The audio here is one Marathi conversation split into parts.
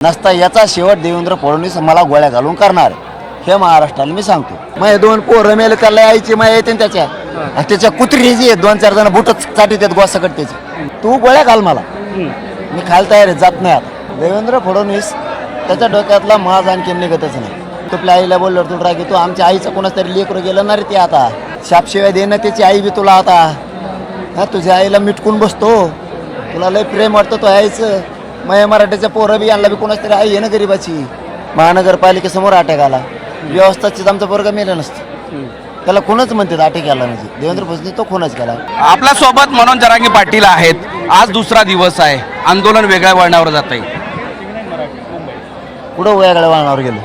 नसता याचा शेवट देवेंद्र फडणवीस मला गोळ्या घालून करणार हे महाराष्ट्राला मी सांगतो. मग दोन पोरं मेले त्याला यायची मग येते त्याच्या आणि त्याच्या कुत्री जी दोन चार जण बुट साठी देत गोसाकट त्याची. तू गोळ्या घाल मला, मी खायला तयार आहे, जात नाही आता. देवेंद्र फडणवीस त्याच्या डोक्यातला माज आणखी निघतच नाही. तू आपल्या आईला बोललो तू रागी तू आमच्या आईचं कोणाच तरी लेकरं गेलं ना रे ते आता शापशिवाय देणं त्याची आई बी तुला आता. हा तुझ्या आईला मिटकून बसतो, तुला लय प्रेम वाटतं तो आईचं. मग मराठीच्या पोरं बी आणला बी कोणाच तरी आई आहे ना गरीबाची. महानगरपालिकेसमोर अटॅक आला, व्यवस्थाच आमचा वर्ग मेला नसतं. त्याला कोणच म्हणतात अटॅक आला म्हणजे देवेंद्र फडणवीस तो कोणच केला. आपल्या सोबत मनोज जरांगे पाटील आहेत. आज दुसरा दिवस आहे, आंदोलन वेगळ्या वळणावर जात आहे. पुढं वयाकडे वळणावर गेलो,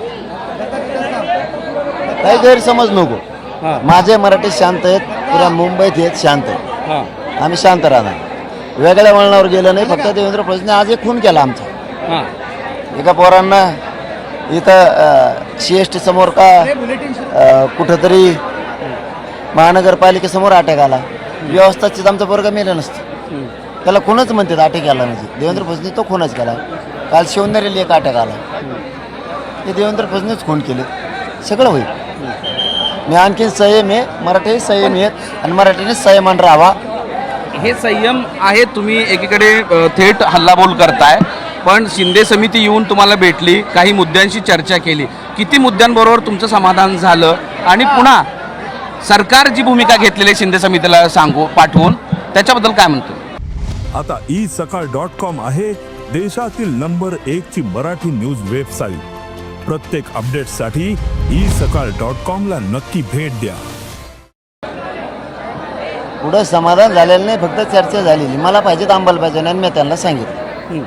काही गैरसमज नको. माझे मराठी शांत आहेत, पुऱ्या मुंबईत आहेत शांत आहेत. आम्ही शांत राहणार, वेगळ्या वळणावर गेलं नाही. फक्त देवेंद्र फडणवीसने आज एक खून केला आमचा. एका पोरांना इथं CST समोर का कुठंतरी महानगरपालिकेसमोर अटॅक आला, व्यवस्थाच आमचा वर्ग मेलं नसतं. त्याला खूनच म्हणतात अटॅक आला म्हणजे देवेंद्र फडणवीस तो खूनच केला. काल शिवनेरीला एक अटॅक आला, ते देवेंद्र फडणवीस खून केले. सगळं होईल. मी आणखीन संयम आहे, मराठी संयम आहेत आणि मराठीने संयमान राहावा. हे संयम आहे. तुम्ही एकीकडे थेट हल्लाबोल करताय, पण शिंदे समिती येऊन तुम्हाला भेटली, काही मुद्द्यांशी चर्चा केली. किती मुद्द्यांबरोबर तुमचं समाधान झालं आणि पुन्हा सरकार जी भूमिका घेतलेली आहे शिंदे समितीला पाठवून त्याच्याबद्दल काय म्हणतो? आता isakal.com आहे देशातील नंबर 1 ची मराठी न्यूज वेबसाईट. प्रत्येक अपडेटसाठी isakal.com ला नक्की भेट द्या. पुढं समाधान झालेलं नाही, फक्त चर्चा झालेली. मला पाहिजे अंमलबजावणी आणि मी त्यांना सांगितलं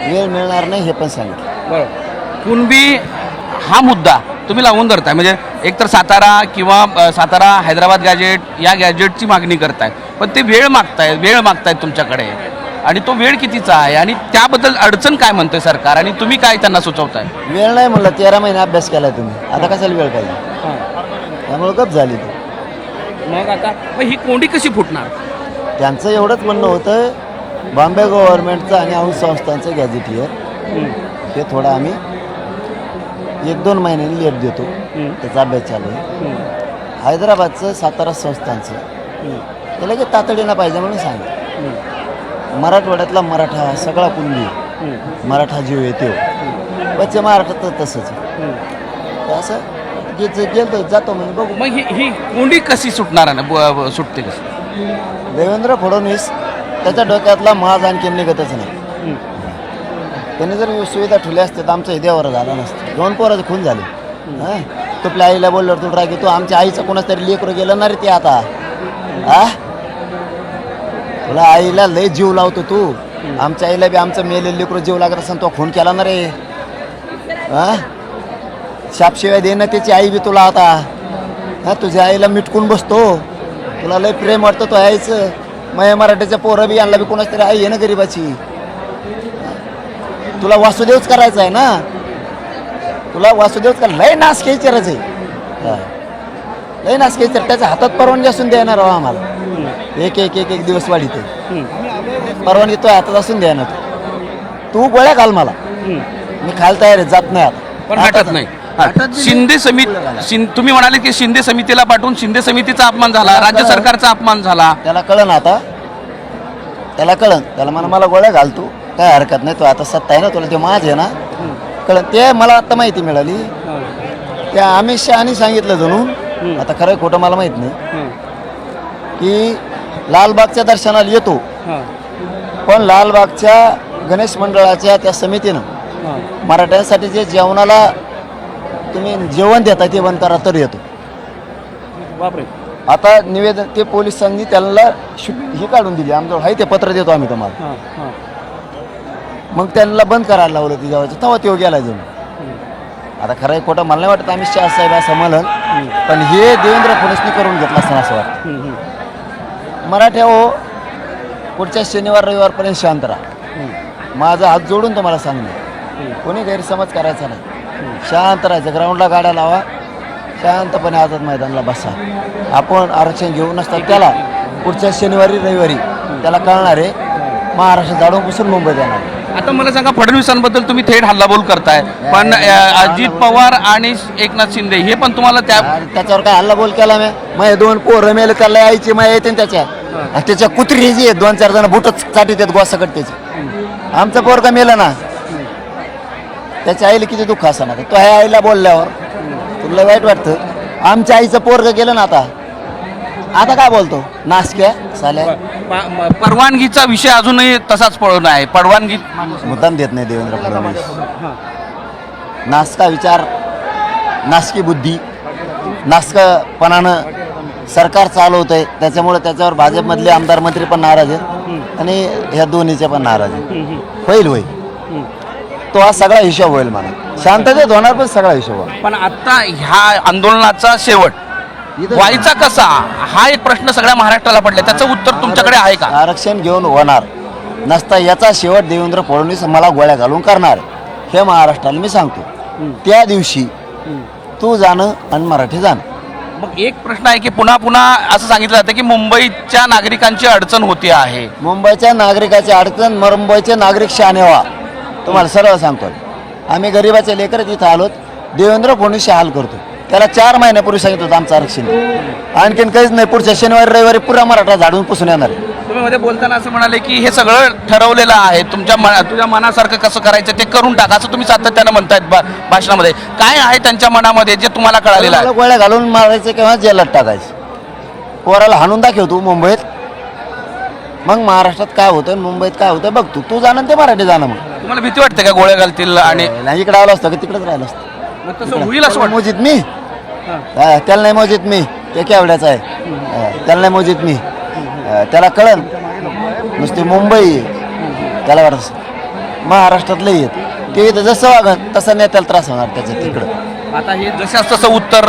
वेळ मिळणार नाही हे पण सांगितलं. कुणबी हा मुद्दा तुम्ही लावून धरताय, म्हणजे एकतर सातारा किंवा सातारा हैदराबाद गॅजेट या गॅजेटची मागणी करताय, पण ते वेळ मागतायत तुमच्याकडे. आणि तो वेळ कितीचा आहे आणि त्याबद्दल अडचण काय म्हणतोय सरकार आणि तुम्ही काय त्यांना सुचवताय? वेळ नाही म्हणलं, 13 महिने अभ्यास केला तुम्ही, आता कशाला वेळ पाहिजे? त्यामुळे गप झाली ती. मग आता ही कोंडी कशी फुटणार? त्यांचं एवढंच म्हणणं होतं बॉम्बे गव्हर्नमेंटचं आणि अंशसंस्थांचं गॅझेटियर हे थोडं आम्ही 1-2 महिन्यांनी लेट देतो, त्याचा अभ्यास चालू आहे. हैदराबादचं सातारा संस्थांचं ते लगेच तातडीनं पाहिजे म्हणून सांगितलं. मराठवाड्यातला मराठा सगळा कुणबी मराठा जीव येतो, पश्चिम महाराष्ट्रात तसंच असं गेलं जातो म्हणजे बघू. मग ही कोंडी कशी सुटणार आहे? सुटते कशी? देवेंद्र फडणवीस त्याच्या डोक्यातला माज आणखी निघतच नाही. त्यांनी जर सुविधा ठेवल्या असते तर आमचं हृदयावर झालं नसतं. 2 पोराचे खून झाले. हां तू आपल्या आईला बोललो तू रागी तू आमच्या आईचं कोणाच तरी लेकरं गेलं ना रे ते आता. तुला आईला लय जीव लावतो तू, आमच्या आईला बी आमचं मेलेलं लेकरं जीव लागत असेल तो खून केला ना रे. शापशिवाय देणं त्याची आई बी तुला आता. हा तुझ्या आईला मिटकून बसतो, तुला लय प्रेम वाटतं तो आईचं. मग मराठीच्या पोरं बी आणला बी कोणाच तरी आई आहे ना गरीबाची. तुला वासुदेवच करायचं आहे ना, तुला वासुदेवच कर. लय नास खेचरच आहे, लय नास खेचर. त्याच्या हातात परवानगी असून देणार राहा आम्हाला. एक दिवस वाढीते परवानगी तो हातात असून द्या ना. तू गोळ्या घाल मला, मी खायला तयार आहे, जात नाही आता. पण हटत नाही. शिंदे समिती तुम्ही म्हणाले की शिंदे समितीला पाठवून शिंदे समितीचा अपमान झाला, राज्य सरकारचा अपमान झाला. त्याला कळन आता, त्याला कळन. त्याला मला गोळ्या घाल तू, काय हरकत नाही. तो आता सत्ता आहे ना तुला, ते माझ आहे ना, कळन. ते मला आता माहिती मिळाली, त्या अमित शहानी सांगितलं जणून, आता खरं खोटं मला माहित नाही, की लालबागच्या दर्शनाला येतो, पण लालबागच्या गणेश मंडळाच्या त्या समितीनं मराठ्यांसाठी जे जेवणाला तुम्ही जेवण देता ते बंद करा तर येतो. बापरे. आता निवेदन ते पोलिसांनी त्यांना ही काढून दिली, आमच्यावर आहे ते पत्र देतो आम्ही तुम्हाला. मग त्यांना बंद करायला लावलं ती जेवायचं, तेव्हा तो गेला जणू. आता खरं आहे खोटं मला नाही वाटत अमित शहा साहेब असं म्हणलं, पण हे देवेंद्र फडणवीसनी करून घेतलं असताना असं वाटतं. मराठ्या हो, पुढच्या शनिवार रविवारपर्यंत शांत राहा. माझा हात जोडून तुम्हाला सांगणे, कोणी गैरसमज करायचा नाही. शांत राहायचं, ग्राउंडला गाड्या लावा, शांतपणे आझाद मैदानाला बसा. आपण आरक्षण घेऊन नसतात त्याला पुढच्या शनिवारी रविवारी त्याला कळणार आहे, महाराष्ट्र जाडून पुसून मुंबईत येणार. आता मला सांगा, फडणवीसांबद्दल तुम्ही थेट हल्लाबोल करताय, पण अजित पवार आणि एकनाथ शिंदे हे पण तुम्हाला त्या त्याच्यावर काय हल्ला बोल केला मी? मग दोन पोरं मेल त्याला यायची मग येते त्याच्या कुत्री जी आहेत 2-4 जण बुट साठी देत गोसाकट त्याची. आमचं पोरगा मेलं ना, त्याच्या आईला किती दुःख असं ना, तो ह्या आईला बोलल्यावर तुला वाईट वाटतं. आमच्या आईचं पोरग गेलं ना, आता काय बोलतो नासक्या साल्या. परवानगीचा विषय अजूनही तसाच पळून आहे. परवानगी मुद्दाम देत नाही देवेंद्र फडणवीस. नासका विचार, नासकी बुद्धी, नासकपणानं सरकार चालवत आहे, त्याच्यामुळे त्याच्यावर भाजपमधले आमदार मंत्री पण नाराज आहेत आणि ह्या दोन्हीचे पण नाराज आहेत. होईल तो हा सगळा हिशोब होईल मला. शांततेत होणार पण सगळा हिशोब होईल. पण आता ह्या आंदोलनाचा शेवट व्हायचा कसा, हा एक प्रश्न सगळ्या महाराष्ट्राला पडला. त्याचं उत्तर तुमच्याकडे आहे का? आरक्षण घेऊन होणार नसता याचा शेवट देवेंद्र फडणवीस मला गोळ्या घालून करणार, हे महाराष्ट्राला मी सांगतो. त्या दिवशी तू जाणं आणि मराठी जाणं. मग एक प्रश्न आहे की पुन्हा पुन्हा असं सांगितलं जातं की मुंबईच्या नागरिकांची अडचण होती आहे. मुंबईच्या नागरिकाची अडचण, मुंबईचे नागरिक शहाणे व्हा. तुम्हाला सरळ सांगतो, आम्ही गरीबाचे लेकर तिथं आलोत. देवेंद्र फडणवीस हाल करतो. त्याला 4 महिन्यापूर्वी सांगितलं होतं आमचं आरक्षण. आणखीन काहीच नाही, पुढच्या शनिवारी रविवारी पुरा मराठा झाडून पुसून येणार. तुम्ही मध्ये बोलताना असं म्हणाले की हे सगळं ठरवलेलं आहे, तुझ्या मनासारखं कसं करायचं ते करून टाका, असं तुम्ही सातत्यानं म्हणतायत भाषणामध्ये. काय आहे त्यांच्या मनामध्ये जे तुम्हाला कळालेलं आहे? गोळ्या घालून मारायचं किंवा जेलात टाकायचं. पोराला हाणून दाखवतो मुंबईत, मग महाराष्ट्रात काय होतं मुंबईत काय होतं बघ तू जाणं ते मराठी जाणं. मग तुम्हाला भीती वाटते का गोळ्या घालतील? आणि नाही इकडे आलो असतं का तिकडेच राहिलं असतं. मग तसं होईल असं वाटतं? मोजित मी त्याला नाही मोजित मी, ते केवढ्याचं आहे, त्याला नाही मोजित मी. त्याला कळन नुसती मुंबई, त्याला वाटत महाराष्ट्रातलं येत ते इथं जसं वागत तसं नाही त्याला त्रास होणार त्याचं तिकडं. आता हे जसं तसं उत्तर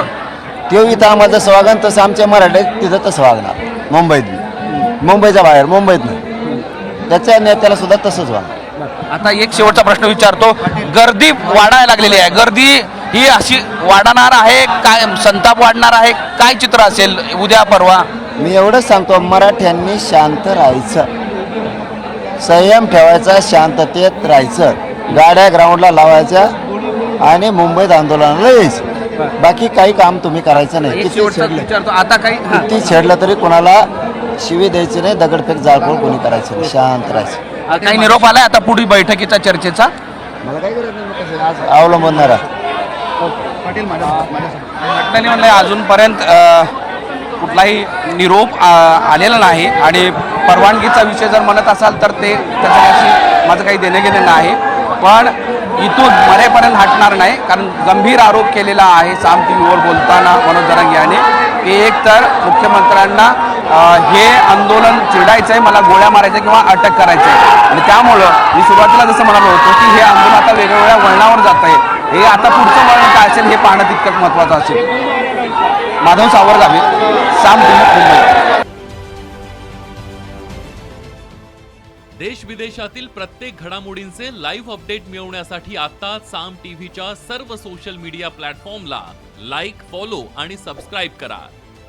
ते इथं आम्हाला जसं वागन तसं आमच्या मराठीत तिथं तसं वागणार. मुंबईत मुंबईच्या बाहेर मुंबईत नाही, त्याच्या नेत्याला सुद्धा तसंच वागणार. आता एक शेवटचा प्रश्न विचारतो. गर्दी वाढायला लागलेली आहे, गर्दी ही अशी वाढणार आहे काय, संताप वाढणार आहे काय चित्र असेल उद्या परवा? मी एवढंच सांगतो, मराठ्यांनी शांत राहायचं, संयम ठेवायचा, शांततेत राहायचं, गाड्या ग्राउंडला लावायच्या आणि मुंबईत आंदोलनाला यायचं. बाकी काही काम तुम्ही करायचं नाही. एक शेवटचा विचारतो. आता काही किती छेडलं तरी कोणाला शिवी द्यायची नाही, दगडफेक जाळपोळ कोणी करायचं नाही, शांत राहायचं. काही निरोप आलाय आता पुढील बैठकीचा चर्चेचा? मला काही गरज नाही, आज अवलंबणार आहे. घटनेने म्हणलं अजूनपर्यंत कुठलाही निरोप आलेला नाही आणि परवानगीचा विषय जर म्हणत असाल तर ते त्याच्याशी माझं काही देणं घेणं नाही. पण इथून मरेपर्यंत हटणार नाही, कारण गंभीर आरोप केलेला आहे साम टीव्हीवर बोलताना मनोज जरांगे यांनी की एक तर मुख्यमंत्र्यांना हे आंदोलन चिरडायचं आहे, मला गोळ्या मारायच्या किंवा अटक करायचं आहे. आणि त्यामुळं मी सुरुवातीला जसं म्हणालो होतो की हे आंदोलन आता वेगवेगळ्या वळणावर जात आहे. हे आता पुढचं वळण काय असेल हे पाहणं तितकंच महत्त्वाचं असेल. माधव सावरगावे, साम टीव्ही, मुंबई. देश विदेशातील प्रत्येक घडामोडींचे लाईव्ह अपडेट मिळवण्यासाठी आता साम टीव्हीच्या सर्व सोशल मीडिया प्लॅटफॉर्मला लाईक, फॉलो आणि सबस्क्राईब करा.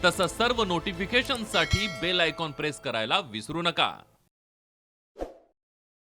तसंच सर्व नोटिफिकेशनसाठी बेल आयकॉन प्रेस करायला विसरू नका.